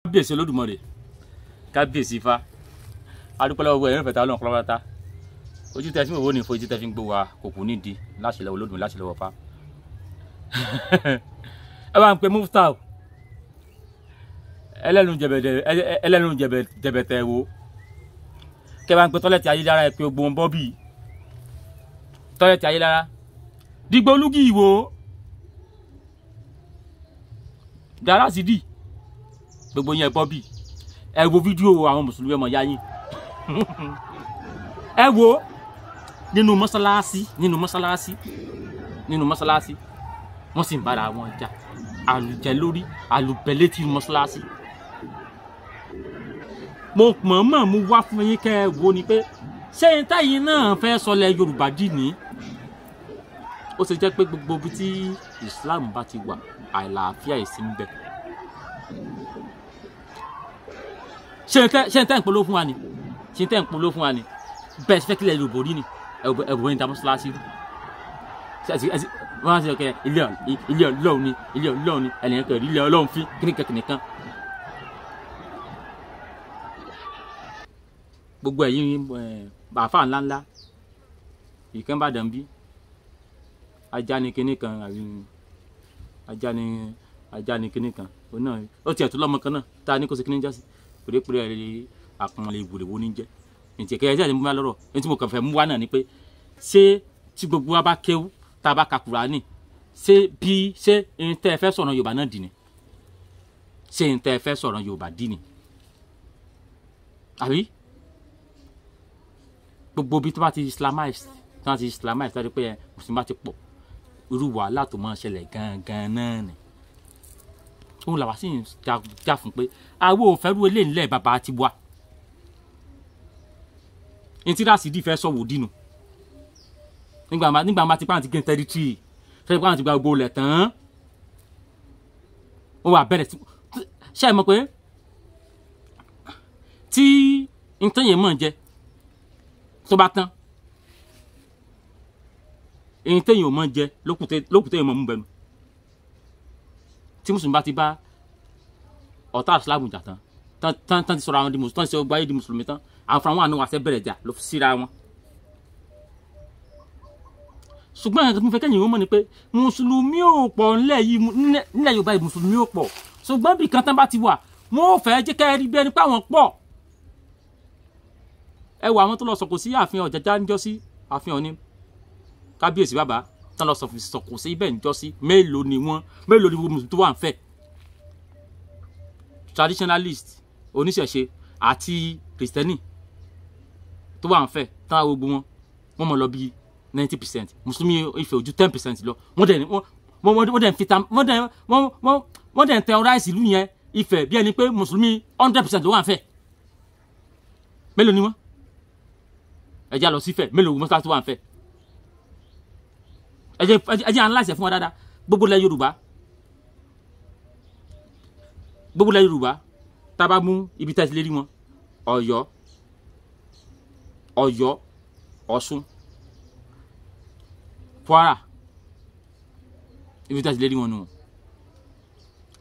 kábíyèsí Olódùmarè kábíyèsí Ifá adúpẹ́ lọ́wọ́ ẹ̀rín fẹ̀tà Ọlọ́run kọ́lọ́ta ojú tẹ́ fi ń wò ní fojú tẹ́ fi ń gbó wa kò kù nídìí láti lọ́wọ́ Olódùmarè láti lọ́wọ́ Ifá. ẹ bá ń pe Muftau ẹlẹ́nu jẹ̀bẹ̀tẹ̀ wo kẹ́ bá ń pe tọ́lẹ̀tì Ayédára ẹ pé ogbon bọ́bì tọ́lẹ̀tì Ayédára dìgbò olúgi ìwò dára sí dì gbogbo yẹn bọ́bì ẹ wo fídíò àwọn mùsùlùmí ọmọ ya yín ẹ wo nínú mọ́sálásí wọ́n sì ń bára wọn jà àlùjẹ lórí àlùbẹ̀lẹ́tì mọ́sálásí. mo mọ̀ọ́mọ̀ mú wá fún yín kẹ́ ẹ wo ni pé ṣé n táyìn náà fẹ́ sọlẹ̀ Yorùbá dì ní ó ṣe jẹ́ pé gbogbo ibi tí Islam bá ti wà àìlàáfíà ìsìn ń bẹ. ṣé n tẹ́ ń polówó fún wa ni bẹ́ẹ̀ ṣe fẹ́ kílẹ̀ Yorùbá rí ni ẹ̀bùn ní mọ́sálásí wọ́n á ṣe ọ̀kẹ́ ilé Ọlọ́run ni ẹnìyàn kẹ́ ilé Ọlọ́run fi kíníkan. gbogbo ẹ̀yin àáfàá ńláńlá ìkan bá dàn bí ajá ni kinní kan àbí ajá ni kinní kan òun náà ó tiẹ̀ tó lọ́mọ kan náà tá a ní kó ṣe kinní jásí pèrèpèrè àpọ̀nlé ìwòlèwò ní jẹ́ ìtìkẹ́ ẹ̀jẹ̀ ni mo bá lọ́rọ̀ ní tí mo kàn fẹ́ mú wá náà ni pé ṣé tí gbogbo wa bá kéwú tá a bá ka Kùránì ṣé n tẹ́ ẹ fẹ́ sọ̀rọ̀ Yorùbá náà dì ní ṣé n tẹ́ ẹ fẹ́ sọ̀rọ̀ Yorùbá dì ní àbí gbogbo bí tó bá ti islamize tó ti pé mùsùlùmí bá ti pọ̀ irú wàhálà tó máa ṣẹlẹ̀ gangan náà ni òun làwa sì ń jà fún pé àwọn ò fẹ́ rú eléyìí ńlẹ̀ bàbá ti wá ntí Rásídì fẹ́ sọ̀wọ́ dínú nígbà máa ti pàǹtí gé tẹ́rítírì fẹ́ẹ́ pàǹtí gba gbogbo lẹ̀ tán ó wà bẹ̀rẹ̀ ṣe é mọ̀ pé tí nǹkan yẹn mọ̀ jẹ tó bá tán èyí téèyàn ò mọ̀ jẹ lókùté yẹn mọ̀ mú bẹnu tí mùsùlùmí bá ti bá ọ̀tá ìsìlámù jà tán ti sọ̀rọ̀ àwọn di mùsùlùmí tán ti sọ gbáyé di mùsùlùmí tán àwọn fúnra wọn àná wà sẹ́ bẹ̀rẹ̀ jà ló fi síra wọn. ṣùgbọ́n ẹ̀ka tó ń fẹ́ kẹ́yìn wọn mọ̀ ni pé mùsùlùmí ò pọ̀ nílẹ̀ Yorùbá yìí mùsùlùmí ò pọ̀ ṣùgbọ́n bí kan tán bá ti wà wọn ò fẹ́ jẹ́ kẹ́ ẹ rí bí ẹni pé àwọn pọ̀. ẹ wọ àwọn tó lọ sọ̀kò sí ààfin Ọ̀jájá níjọ́ sí ààfin Ọ̀ọ̀ni kábíyèsí bàbá tán lọ sọ̀kò sí ibẹ̀ níjọ́ sí mélòó ni mùsùlùmí tó wà ń fẹ́ traditionalist oníṣẹ̀ṣe àti kìrìsìtẹ́nì tó wà ń fẹ́ tán gbogbo wọn mọ̀ lọ bí 90% mùsùlùmí Ifẹ̀ ojú 10% lọ wọ́n dẹ̀ ń terrorize ìlú yẹn Ifẹ̀ bí ẹni pé mùsùlùmí 100% ló wà ń fẹ́ mélòó ni wọ́n ẹ̀jẹ̀ lọ sí Ifẹ̀ mélòó mọ́sálásí tó wà ń fẹ́ ẹ̀jẹ̀ analyse fún wa dáadáa gbogbo ilẹ̀ Yorùbá tá a bá mú ibi tá a ti lè rí wọn Ọ̀yọ́ Ọ̀ṣun Kwara ibi tá a ti lè rí wọn nù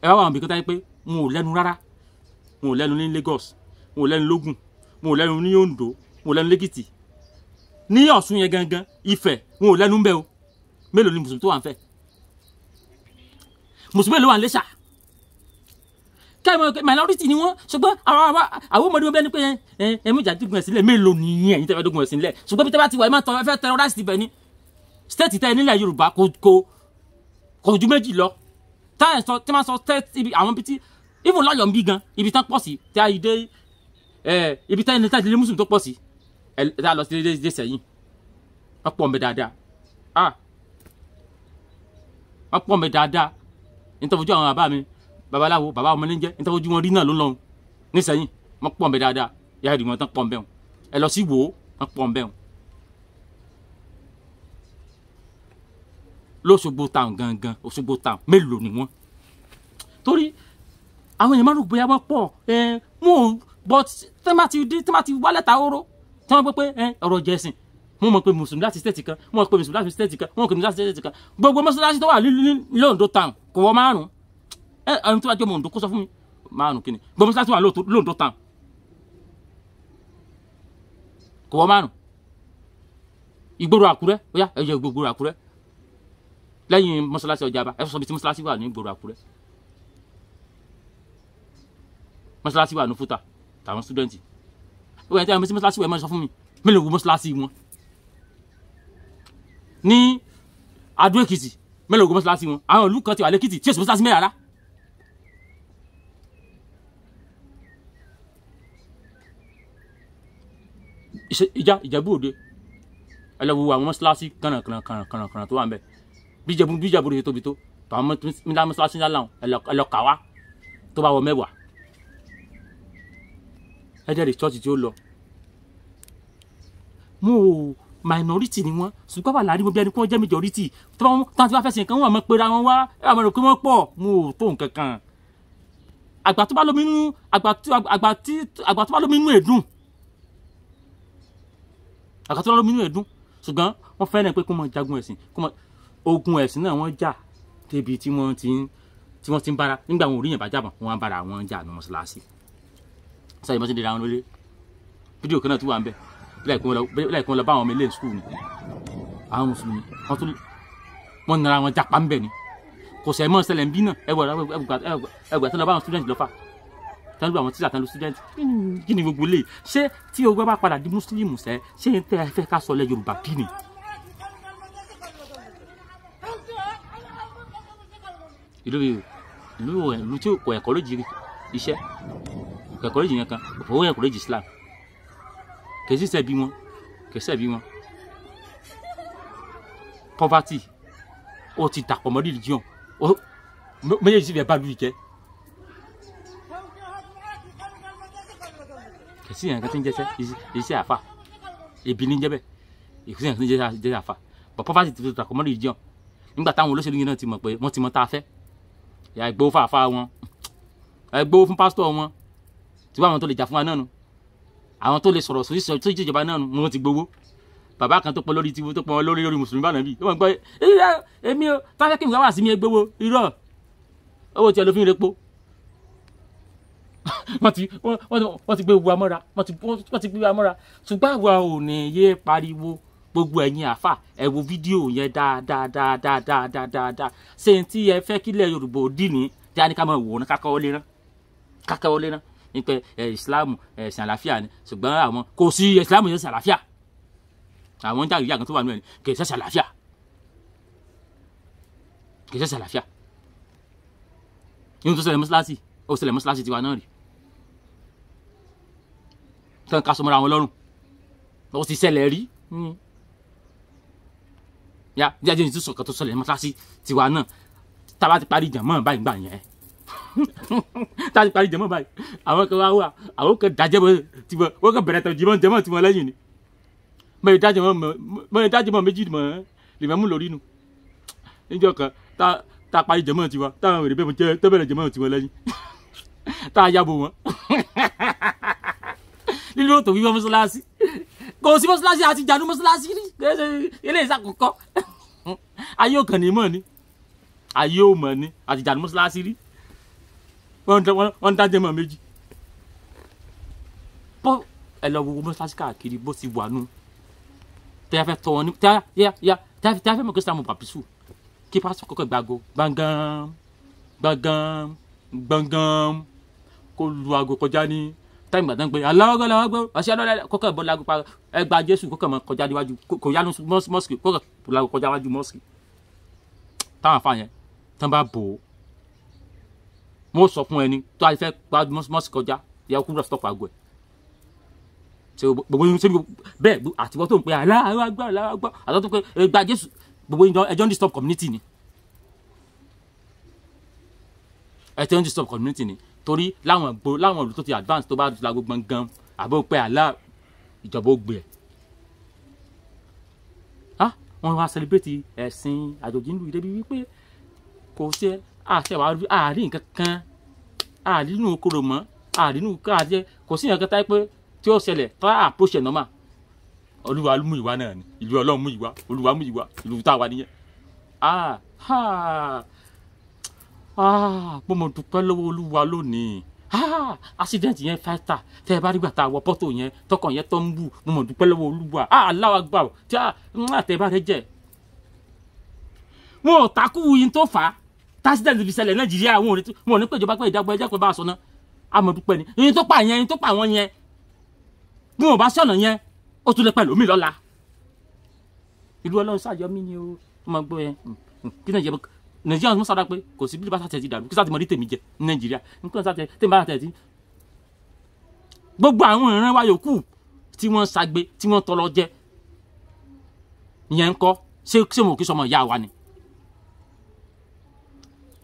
ẹ wá wọn bí kọ́tà yìí pé wọn ò lẹ́nu rárá wọn ò lẹ́nu ní Lagos wọn ò lẹ́nu lógùn wọn ò lẹ́nu ní Oǹdó wọn ò lẹ́nu lẹ́kìtì ní Ọ̀ṣun yẹn gangan Ifẹ̀ wọn ò lẹ́nu ń bẹ o mélòó ni mùsùlùmí tó wà ń fẹ́ mùsùlùmí ló wà ń Iléṣà kẹ́mi minority ni wọ́n ṣùgbọ́n àwọn ọmọdé wọn bẹ́ẹ̀ ni pé ẹ̀mí ìjà dùgbọ̀n ẹ̀sìn lẹ̀ mélòó ni ẹ̀yin tẹ́fẹ́ dùgbọ̀n ẹ̀sìn lẹ̀ ṣùgbọ́n bí tẹ́ bá ti wà ẹ̀ máa tọ́ ẹ fẹ́ terrorist ibẹ̀ ni state tẹ́ nílẹ̀ Yorùbá kò ju méjì lọ tí wọ́n sọ state ibi àwọn ibi tí even lọ́yọ̀ ń bí gan ibi tán pọ̀ sí tí a yìí dé ibi tán ní tàdílé mùsùlùmí tó pọ̀ sí ẹ̀ tá a lọ sí dé sẹ́yìn wọ́n pọ̀ mbẹ́ dáadáa wọ́n pọ̀ mbẹ́ dáadáa nítorí àwọn babaláwo bàbá ọmọ níjẹ nítorí wọn rí náà ló ń lọ nísẹyìn wọn pọ̀ mbẹ́ dáadáa yàrá ìdìbò tán pọ̀ mbẹ́ wọn ẹ lọ sí Ìwó wọn pọ̀ mbẹ́ wọn lọ́ṣogbo town gangan Òṣogbo town mélòó ni wọ́n torí àwọn èèyàn máa rò bóyá wọ́n pọ̀ wọn but tí wọ́n ti wálẹ̀ ta oró tí wọ́n gbọ́ pé ọ̀rọ̀ jẹ̀sìn wọ́n mọ̀ pé mùsùlùmí láti state kan wọ́n mọ̀ pé mùsùlùmí láti state kan wọ́n mọ̀ pé mùsùlùmí láti state kan gbogbo mọ́sálásí tó wà ní Oǹdó town kò wọ́n márùn-ún ẹni tó bá jẹ́ ọmọ Oǹdó kó sọ fún mi márùn kíni gbọ́ mọ́sálásí wà lóòótọ́ tán kò wọ́ márùn ìgboro Àkúrẹ́ ó yá ẹ̀yẹ ìgboro Àkúrẹ́ lẹ́yìn mọ́sálásí Ọjà'ba ẹ sọ bí tí mọ́sálásí wà ní ìgboro Àkúrẹ́ mọ́sálásí wà ní Fúta tàwọn stúdẹ̀ntì ó yẹ tí a mọ̀ sí mọ́sálásí wẹ̀ mọ́ sọ fún mi mélòó wo mọ́sálásí wọn ní Adó Èkìtì mélòó wo mọ́sálásí wọn àwọn ìlú kan ti wà lẹ́kìtì tí èsì mọ́sálásí mẹ́rin rárá Ìjẹ̀bú Òde ẹ lọ wo àwọn mọ́sálásí kànrànkànràn tó wà ń bẹ̀ bí Ìjẹ̀bú Òde tóbi tó àwọn mọ́sálásí ńlá làwọn ẹ lọ kà wá tó bá wọ 10 ẹ jẹ́ chọ́ọ̀chì tí ó lọ mo minority ni wọ́n ṣùgbọ́n wà láàrin mo bí ẹni kí wọ́n jẹ́ majority tí wọ́n ti wá fẹ́ ṣe nǹkan wọn àmọ́ pera wọn wá àmọ́ rẹ̀ pé wọ́n pọ̀ mo ò tó nǹkan kan àgbà tó bá lómi inú ẹ̀dùn àgbà tó bá lómi inú ẹ̀dùn ṣùgbọ́n wọ́n fẹ́ràn pé kó mọ jagun ẹ̀sìn ogun ẹ̀sìn náà wọ́n jà débi tí wọ́n ti ń bára nígbà wọn ò rí yẹn bá jàbọ̀ wọ́n á bára wọn jà ní mọ́ṣáláṣí sẹ́yìn mọ́tí dira wọn lórí fídíò kan náà tún wà ń bẹ̀ láìpẹ́ wọn lọ bá àwọn ọmọ ilé skul ni àwọn mùsùlùmí wọ́n nara wọn japa ń bẹ̀ ni kò sẹ́ mọ́ ṣẹlẹ̀ ń bí náà ẹgbẹ̀rún tó lọ bá àwọn student lọ́fà tán lù àwọn tíṣà tán lù student kí ni gbogbo lè ṣé tí ogun bá padà di muslim sẹ́ ṣé ń tẹ́ ẹ fẹ́ ká sọ lẹ́ Yorùbá bí ni. ìlú tí kò ẹ̀kọ́ lójì iṣẹ́ kẹ̀kọ́ lójì yẹn kan òfòwò ẹ̀kọ́ lójì Islam kèsì sẹ́bi wọn poverty ó ti dàpọ̀ mọ́ religion méjèèjì sì fẹ́ bá lu ìjẹ́ kèsì yẹn kan tí ń jẹ́sẹ́ iṣẹ́ àfà ebi ní jẹ́ bẹ́ẹ̀ kèsì yẹn kan tí ń jẹ́ àfà but poverty ti dàpọ̀ mọ́ religion nígbà táwọn olóṣèlú yẹn náà ti mọ̀ pé wọ́n ti mọ̀ tá a fẹ́ ìyá ìgbówó fàáfà wọn ẹgbówó fún pásítọ̀ wọn tí wọ́n àwọn tó lè jà fún wa náà nù àwọn tó lè sọ̀rọ̀ sí ìjọba náà nù wọ́n ti gbowó bàbá kan tó pọ̀ lórí tiwo tó pọ̀ lórí mùsùlùmí bá nàbí wọ́n gbọ́ èmi o táfẹ́ kí n wá sí mi gbowó irọ́ owó tí ẹ lọ fi ń repo wọ́n ti gbé wa mọ́ra wọ́n ti gbé wa mọ́ra ṣùgbọ́n àwa ò ní yé pariwo gbogbo ẹ̀yin àfà ẹ wo fídíò yẹn dáadáa ṣé n tí ẹ fẹ́ kílẹ̀ Yorùbá òdì ní tí a ní ká máa wò ó ní kákẹ́wọ́ lé rán ní pé ìsìláàmù ẹ̀sìn àlàáfíà ni ṣùgbọ́n àwọn kò sí ìsìláàmù yẹn ṣàlàáfíà àwọn ń jàgídí àgàn tó wà nínú ẹ̀ kì í ṣe ṣàlàáfíà inú tó ṣẹlẹ̀ mọ́ṣáláṣí tiwa náà rí tán ká sọmọ́ra wọn lọ́rùn ó ti ṣẹlẹ̀ rí ya díẹ̀ ní sísọ kan tó ṣẹlẹ̀ mọ́ṣáláṣí tiwa náà tá a bá ti parí ìjàmọ́ báyìí gbà yẹn tá a ti parí ìjàmọ́ báyìí àwọn kan wá wà àwọn kan dájẹ́ mọ́ tiwọn wọ́n kan bẹ̀rẹ̀ tán jẹ́mọ́ tiwọn lẹ́yìn ni mọ̀yìn dájẹ́ mọ́ méjì mọ́ lèmọ́ mú lórí nu níjọ́ kan tá a parí ìjàmọ́ tiwa táwọn èrè bẹ́ẹ̀ tó bẹ̀rẹ̀ jẹ́mọ́ tiwọn lẹ́yìn tá a yàbò wọn nínú òtò wíwọ́ mọ́ṣáláṣí kò sí mọ́ṣáláṣí àti ìjànú mọ́ṣáláṣí rí ilé ìsàkọ́kọ́ ayé òkàn ní mọ̀ ni ayé ò mọ̀ ni àti ìjànú mọ́ṣáláṣí rí wọ́n dájẹ́ mọ́ méjì bó ẹ lọ wo mọ́ṣáláṣí káàkiri bó ti wà nù tẹ́ fẹ́ tọ́ wọn ní tẹ́ fẹ́ mọ̀ kí sàmù pàpísù kí pásítọ̀ kọ́kọ́ gbàgò gbọ̀ngàn kó lu aago kọjá ní táìmù gbàdán pé aláwọ̀gbọ́ ọ̀sẹ̀ alọ́lẹ̀ kọ́kọ́ ìbọn lago pa ẹgbàá Jésù kọ́kọ́ mọ̀ kọjá níwájú kò yánu mọ́sìkì kọ́kọ́ lago kọjá níwájú mọ́sìkì táwọn afá yẹn tán bá bò ó mo sọ fún ẹni tó a fẹ́ pa mọ́sìkì kọjá ìyá okùn rẹ̀ stop àgọ́ ẹ̀ ṣe gbogbo yín ṣe bẹ́ẹ̀ àtiwọ́ tó ń pe aláwọ̀gbọ́ àtọ́ tó pé ẹgbàá Jésù gbogbo yín ẹjọ́ ń disturb community ni ẹjọ́ ń disturb community ni torí láwọn ìlú tó ti advance tó bá lago gbọ̀ngàn àbọ̀ pé àlá ìjọba ó gbé ẹ̀ wọ́n wá celebrate ẹ̀sìn àjòjì nílùú ìdẹ́bí wípé kò ṣe àárín nǹkan kan àárínú okòrò mọ́ àárínú káàjẹ́ kò sí nǹkan táyé pé tí ó ṣẹlẹ̀ tá approach ẹ̀ normal olúwa mú ìwà náà ni ìlú Ọlọ́run mú ìwà olúwa mú ìwà ìlú táwa nìyẹn mo mọ̀ dúpẹ́ lọ́wọ́ Olúwa lónìí accident yẹn fighter tẹ́ ẹ bá rí gbà tá a wọ pọ́tò yẹn tọkàn yẹn tó ń bù mo mọ̀ dúpẹ́ lọ́wọ́ Olúwa Allahu Akbar tí tẹ́ ẹ bá rẹ jẹ́ wọn ò takú yín tó fà á tásídẹ̀ntì fi ṣẹlẹ̀ Nàìjíríà wọn ò ní pé ìjọba pé ìdágbọ́ ẹjẹ́ pé bá a sọ náà àmọ̀ dúpẹ́ ni yín tó pa yẹn yín tó pa wọn yẹn bí wọn bá sọ̀nà yẹn ó tún lè pẹ̀lú mi lọ́la ìlú Ọlọ́run ṣàjọ mí ni ó máa gbọ́ yẹn kí Nàìjíríà wọn sára pé kò sí bí bá sàtẹ̀ ti dàrú kí sáà ti mọ̀ ní tèmi jẹ ní Nàìjíríà nǹkan sàtẹ̀ tèmi bá sàtẹ̀ tí gbogbo àwọn ìran wa yòókù tí wọ́n ṣagbe tí wọ́n tọrọ jẹ ìyẹn ń kọ́ ṣé mo kí sọmọ ìyá wa ni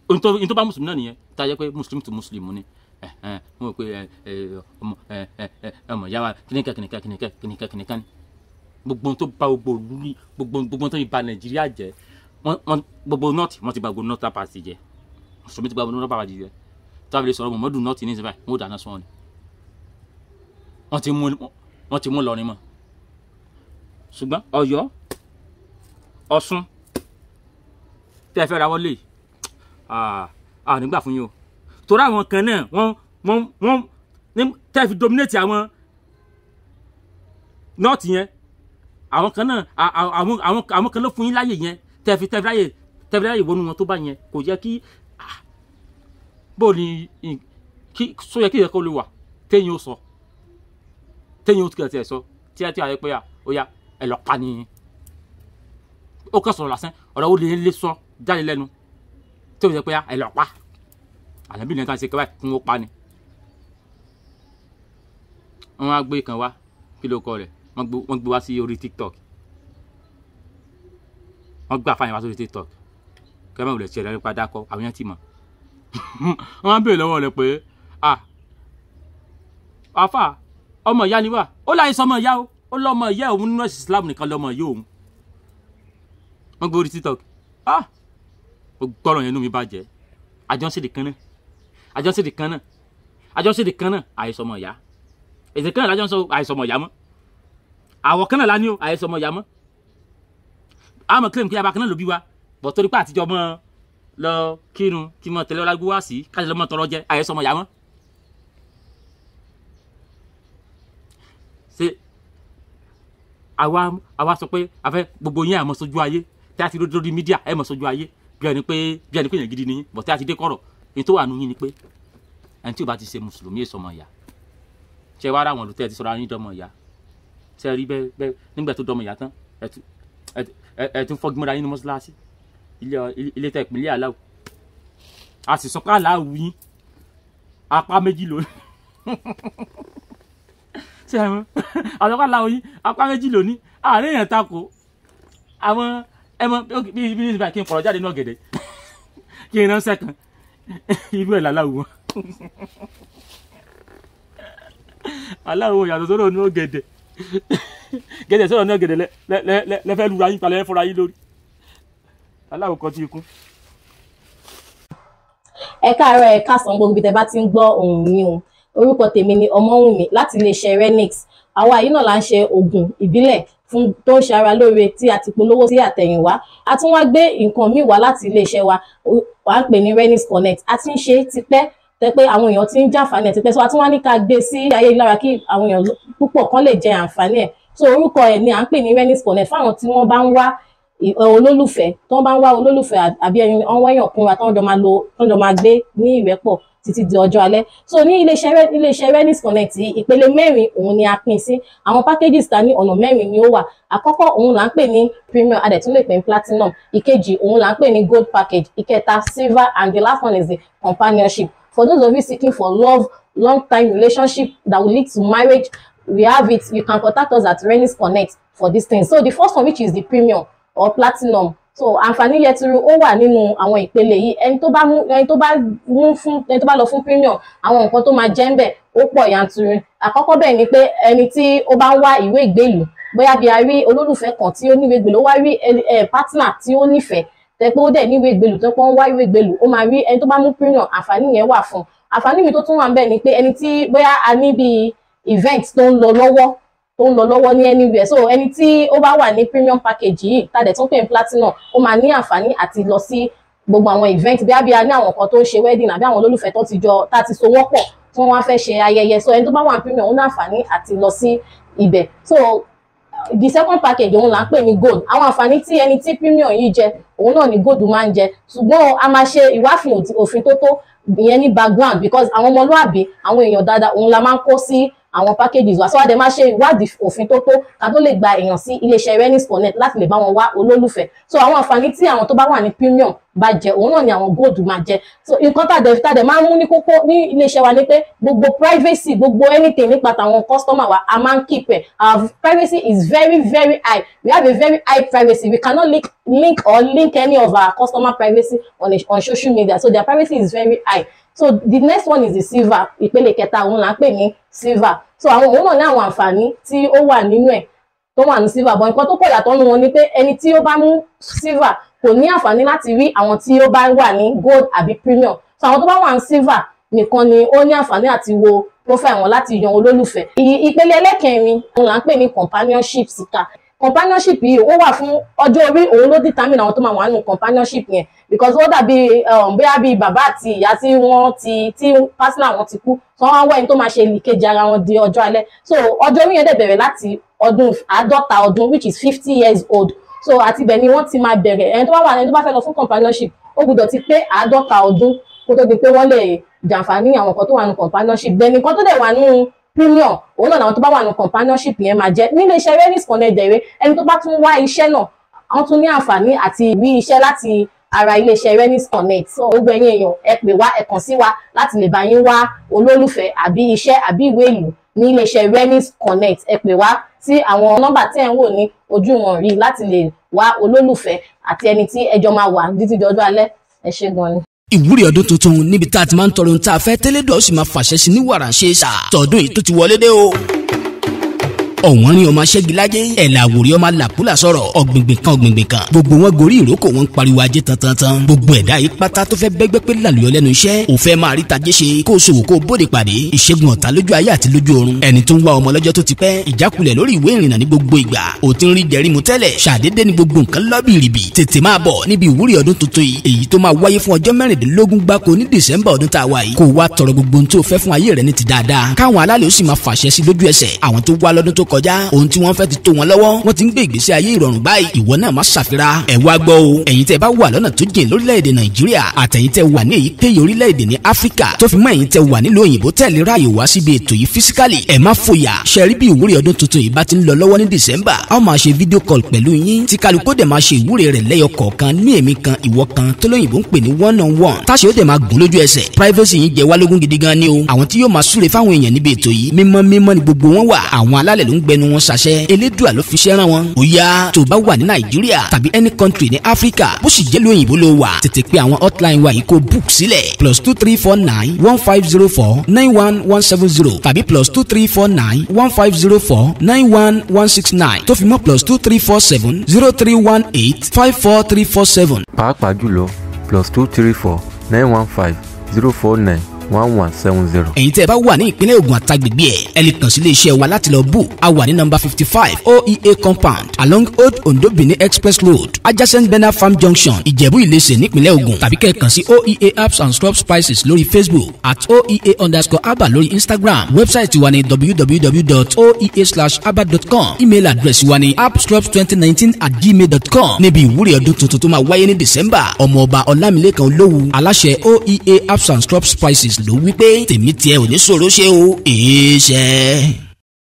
ohun tó bá mùsùlùmí náà nìyẹn tá a jẹ́ pé mùsùlùmí tó mùsùlùmí ni wọ́n rò pé ọmọ ìyá wa kìnìkan ni gbogbo tó bá gbogbo òlú ní gbogbo tó bà Nàìjíríà jẹ́ gbogbo nọ́ọ̀tì wọ́n ti bà gbogbo nọ́ọ̀tì pàṣẹ jẹ́ mùsùlùmí ti bà gbogbo nọ́ọ̀tì pàṣẹ jẹ́ tábìlì sọ̀rọ̀ mọ̀mọ́dù nọ́ọ̀tì ní ìsìnbà wọ́n dáná sọ́ọ́ ni wọ́n ti mú lọrin mọ́ ṣùgbọ́n Ọ̀yọ́ Ọ̀ṣun tẹ́ ẹ fẹ́ ra wọlé nígbà fún yín o torí àwọn kan náà wọ́n tẹ́ fi dominate àwọn nọ́ọ̀tì yẹn àwọn kan náà àwọn kan ló fún yín láyè yẹn tẹ́ fi láyè wọnú wọn tó bá yẹn kò yẹ kí bó ni kí sọ yẹ kí yẹ kó lè wà téyìn ó sọ téyìn ó tiẹ̀ sọ tí a yẹ pé ó yá ẹ lọ pa ni ó kàn sọ̀rọ̀ lásán ọ̀rọ̀ ó lè sọ jáde lẹ́nu tí ó yẹ pé ẹ lọ pa àlẹ́bí lẹ́nu tá a ṣe kẹ́wàá kí wọ́n pa ni wọ́n á gbé kan wá kí ló kọ rẹ̀ wọ́n gbé wá sí orí TikTok wọ́n gbé àfààní wá sórí TikTok kẹ́mẹ́ ò lè ṣe ẹ̀rọ padà kọ́ àwọn yẹn ti mọ̀ wọ́n á béèrè lọ́wọ́ rẹ̀ pé àfà ọmọ ìyá ni wà ó láyé sọmọ ìyá ó lọ́mọ ìyá òun nínú ẹ̀sìn Islam nìkan lọ́mọ ìyá òun wọ́n gbé orí TikTok ó gbọ́rọ̀ yẹn inú mi bàjẹ́ àjọṣe kan náà àìsọmọ ìyá èdè kan náà lájọ́ ń sọ àìsọmọ ìyá mọ́ àwọ̀ kan náà lá ní o àìsọmọ ìyá mọ́ àmọ́ kílèmù kí abakàn náà ló bí wa bọ̀ torí pé àtijọ́ mọ́ lọ kírun kí mọ́ tẹ̀lé ọlágbó wá sí káṣí lọ́mọ tọrọ jẹ àìsọmọ ìyá mọ́ ṣe àwa sọ pé afẹ́ gbogbo yín àmọ́ sójú ayé tí a ti lórí mídíà ẹ̀ mọ́ sójú ayé bí ẹni pé èèyàn gidi ni yín bọ̀ tí a ti dé kọ̀rọ̀ èyí tó wà nù yín ni pé ẹni tí ò bá ti ṣe mùsùlùmí èsọmọ ìyá ṣe wá ráwọn olùtẹ́ ti sọ̀rọ̀ ayé dọ́mọ ìyá ṣe rí bẹ́ẹ̀ nígbà tó dọ́mọ ìyá tán ẹ tún fọ́gbọ́nra yín ní mọ́ṣáláṣí ilé tẹ́ ìpínlẹ̀ aláwọ̀ a sì sọ pé aláwọ̀ yín apá méjì lónìí ṣe ẹ mọ̀ àlọ́kọ́ aláwọ̀ yín apá méjì lónìí àárín èèyàn takò àwọn ẹmọ bí nígbà kí n pọ̀rọ̀ jáde náà gẹ̀dẹ̀ kí n ránṣẹ́ kan irú ẹ̀ láláwọ̀ wọn aláwọ̀ yàtọ̀ sọ́rọ̀ ní ọ̀gẹ̀dẹ̀ gẹ̀dẹ̀ sọ́rọ̀ ní ọ̀gẹ̀dẹ̀ lẹ́fẹ́ lura yín palẹ̀ fọ́ra yín lórí aláwọ̀ kan tí ikú. ẹ káàárọ̀ ẹ káàsán gbogbo ibi tẹ́ bá ti ń gbọ́ ohùn mi o orúkọ tèmi ni Ọmọ́wùnmí láti iléeṣẹ́ Renix àwa yìí náà là ń ṣe oògùn ìbílẹ̀ tó ń ṣe ara lóore tí a ti polówó sí àtẹ̀yìnwá a tún wá gbé nǹkan míì wá láti iléeṣẹ́ wa wàá pè ní Renix Connect a ti ń ṣe tipẹ́ tẹ́ pé àwọn èèyàn ti ń jàǹfààní ẹ̀ tipẹ́ so a tún wá ní ká gbé sí ayélujára kí àwọn èèyàn púpọ̀ kan lè jẹ àǹfààní ẹ̀ so orúkọ ẹ̀ ni à ń pè ní Renix Connect fáwọn tí wọ́n bá ń wá olólùfẹ́ tó bá ń wá olólùfẹ́ àbí ẹni ọ̀n wáyàn kúnra tó ń jọ máa gbé ní ìrẹ́pọ̀ títí di ọjọ́ alẹ́ so ní iléeṣẹ́ Renix Connect ìpele mẹ́rin òun ni a pín sí àwọn packages ta ní ọ̀nà mẹ́rin ni ó wà àkọ́kọ́ òun là ń pè ní premium adẹ̀tún lè pè ní platinum ìkejì òun là ń pè ní gold package ìkẹta silver and the last one is the companionship for those of you seeking for love long-time relationship that will lead to marriage we have it you can contact us at Renix Connect for this thing so the first one which is the premium or platinum so àǹfààní yẹturu ó wà nínú àwọn ìpele yìí ẹni tó bá lọ fún premium àwọn nǹkan tó máa jẹ́ ń bẹ̀ ó pọ̀ yanturu àkọ́kọ́ bẹ́ẹ̀ ni pé ẹni tí ó bá ń wá ìwé ìgbélùú bóyá bí a rí olólùfẹ́ kan tí ó níwèé ìgbélùú ó wá rí partner tí ó nífẹ̀ẹ́ tẹ́ pé ó dẹ̀ níwèé ìgbélùú tó pọ́n wá ìwé ìgbélùú ó máa rí ẹni tó bá mú premium àǹfààní yẹn wà fún àǹfààní mi tó tún wà ń bẹ̀ ni pé ẹni tí bóyá a ní bí event tó ń lọ lọ́wọ́ ní anywhere so ẹni tí ó bá wà ní premium package yìí tàdẹ̀ tún pè ní platinum ó máa ní àǹfààní àti lọ sí gbogbo àwọn event bí a ní àwọn kan tó ń ṣe wedding àbí àwọn olólùfẹ́ tó ti jọ tá ti so wọ́n pọ̀ tí wọ́n wá fẹ́ ṣe ayẹyẹ so ẹni tó bá wà ní premium ó ní àǹfààní àti lọ sí ibẹ̀ so the second package òun là ń pè ní gold àwọn àǹfààní tí ẹni tí premium yìí jẹ òun náà ni gold máa ń jẹ ṣùgbọ́n a máa ṣe ìwáfin òfin tó tó ìyẹn ní background because àwọn ọmọlúàbí àwọn èèyàn dáadáa òun la máa ń kó sí àwọn packages wa so a dẹ̀ máa ṣe ìwádìí òfin tó tó ká tó lè gba èèyàn sí iléeṣẹ́ Renix Connect láti lè bá wọn wá olólùfẹ́ so àwọn àǹfààní tí àwọn tó bá wà ní premium bá jẹ òun náà ni àwọn gold máa jẹ so nǹkan tá dẹ̀ máa ń mú ní kókó ní iléeṣẹ́ wa ni pé gbogbo privacy gbogbo anything nípa tàwọn customer wa a máa ń keep ẹ̀ our privacy is very very high we have a very high privacy we cannot link any of our customer privacy on social media so their privacy is very high. So the next one is the silver ìpele kẹta òun là ń pè ní silver so àwọn òun náà ní àwọn àǹfààní tí ó wà nínú ẹ̀ tó wà ní silver but nǹkan tó kọ̀ yàtọ̀ nínú wọn ni pé ẹni tí ó bá mú silver kò ní àǹfààní láti rí àwọn tí ó bá wà ní gold àbí premium so àwọn tó bá wà ní silver nìkan ni ó ní àǹfààní àti wo profile wọn láti yan olólùfẹ́. Ìpele ẹlẹ́kẹrin òun là ń pè ní companionship síkà companionship yìí ó wà fún ọjọ́ orí òun ló determine àwọn tó máa wà nínú companionship yẹn because ó dàbí bóyá bíi bàbá àti ìyá tí partner wọn ti kú so wọ́n wá ẹni tó máa ṣe ìkejì ara wọn di ọjọ́ alẹ́ so ọjọ́ orí yẹn dẹ̀ bẹ̀rẹ̀ láti ọdún 50 ọdún which is 50 years old so àti bẹ̀ ni wọ́n ti máa bẹ̀rẹ̀ ẹni tó bá fẹ́ lọ fún companionship ó gbọ́dọ̀ ti pé 50 ọdún kó tó di pé wọ́n lè jàǹfààní àwọn nǹkan tó wà nínú companionship then nǹkan tó dẹ̀ wà nínú premium òun náà làwọn tó bá wà ní companionship yẹn máa jẹ nílé iṣẹ́ Renix Connect dẹ̀rẹ́ ẹni tó bá tún wá iṣẹ́ náà wọ́n tún ní àǹfààní àti rí iṣẹ́ láti ara ilé iṣẹ́ Renix Connect so gbogbo ẹ̀yin èèyàn ẹ pè wá ẹ kàn sí wa láti lè bá yín wá olólùfẹ́ àbí iṣẹ́ àbí ìwé ìlú ní ilé iṣẹ́ Renix Connect ẹ pè wá sí àwọn nọ́mbà tí ẹ ń wò ní ojú wọn rí láti lè wá olólùfẹ́ àti ẹni tí ẹjọ́ máa wà títí di ọjọ́ alẹ́ ẹ ṣé gan ni. Ìwúrí ọdún tuntun níbi tá a ti máa ń tọrọ ohun tá a fẹ́ tẹ́lẹ̀dọ̀ sì máa fàṣẹ sí ní wàrà ṣe é sà tọdún yìí tó ti wọlé dé o. Ọ̀wọ́n rin ọmọ aṣẹ́gilájé ẹ̀là àwòrí ọmọ làkúlà sọ̀rọ̀ ọ̀gbìngbìn kan gbogbo wọn gorí ìrókò wọn ń pariwo ajé tantan gbogbo ẹ̀dá yìí pátá tó fẹ́ bẹ́gbẹ́ pé làlùyọ lẹ́nu iṣẹ́ ò fẹ́ máa rí tajé ṣe kó o ṣòwò kó o bóde pàdé ìṣègùn ọ̀tá lójú ayé àti lójú ọ̀run ẹni tó ń wá ọmọ lọ́jọ́ tó ti pẹ́ ìjákulẹ̀ lórí ìwé ìrìnnà ní gbogbo ìgbà ò ti ń rí jẹrí mu tẹ́lẹ̀ ṣàdédé ní gbogbo nǹkan lọ́bìrìbì tètè máa bọ̀ níbi ìwúrí ọdún tuntun yìí èyí tó máa wáyé fún ọjọ́ 16 gbáko ní December ọdún tá a wà yìí kó wá tọrọ gbogbo ohun tó fẹ́ fún ayé rẹ ní ti dáadáa káwọn alálẹ̀ ó sì máa fàṣẹ sí lójú ẹsẹ̀ àwọn tó wá lọ́dún tó kọjá ohun tí wọ́n fẹ́ ti tó wọn lọ́wọ́ wọ́n ti ń gbé ìgbésí ayé ìrọ̀rùn báyìí ìwọ náà má ṣàfira ẹ̀ wá gbọ́ o ẹ̀yin tẹ́ bá wà lọ́nà tó jìn lórílẹ̀‐èdè Nàìjíríà àtẹ̀yin tẹ́ wà ní èyíkéyìí orílẹ̀‐èdè ní Áfíríkà tó fi mọ́ ẹ̀yin tẹ́ wà nílùú òyìnbó tẹ̀lé ráàyè wá síbi ètò yìí físíkàlì ẹ̀ má fòyà ṣẹ́rí bí ìwúrí ọdún tuntun yìí bá ti ń lọ lọ́wọ́ ní December a ó máa ṣe fídíò call pẹ̀lú yín tí kálukú dẹ̀ máa ṣe ìwúrí rẹ̀ lẹ́yọ kọ̀ọ̀kan ní èmi kan ìwọ kan tó lóyìnbó ń pè ní one-on-one táṣe ó dẹ̀ máa gùn lójú ẹsẹ̀ privacy yín jẹ́ wá lógún gidi gan ni o àwọn tí yóò máa súre fáwọn èèyàn níbi ètò yìí mímọ́ ni gbogbo wọn wà àwọn alálẹ̀ ló ń gbẹnu wọn ṣàṣẹ elédùà ló fi ṣẹ́ rán wọn ó yá tó bá wà ní Nàìjíríà tàbí any country ní Áfíríkà bó sì jẹ́ lóyìnbó ló wà tètè pé àwọn hotline wa yìí kó book sílẹ̀ +2349 1504 91170 tàbí +2349 1504 91169 tó fi mọ́ +2347 0318 54347. pàápàá jùlọ +234 915 049 1170. ẹ̀yin tẹ́ ẹ bá wà ní ìpínlẹ̀ Ògùn àtàgbègbè ẹ̀ ẹ lè kàn sí iléeṣẹ́ wa láti lọ book a wà ní number 55 OEA compound along Old Ondo Benin Express Road adjacent Bena Farm Junction Ìjẹ̀bú Ìlẹsẹ̀ nípínlẹ̀ Ògùn tàbí kẹ́ ẹ kàn sí OEA Herbs and Scrub Spices lórí Facebook @OEA_Aba lórí Instagram wẹ́bsáìtì wa ní www.oea/aba.com email address wa ní appscrubs2019@gmail.com níbi ìwúrí ọdún tuntun tó máa wáyé ní December ọmọọba Ọlámilékan Olówu aláṣẹ OEA Herbs and Scrub Spices ló wí pé tèmi tiẹ̀ ò ní ṣòro ṣe o èé ṣe.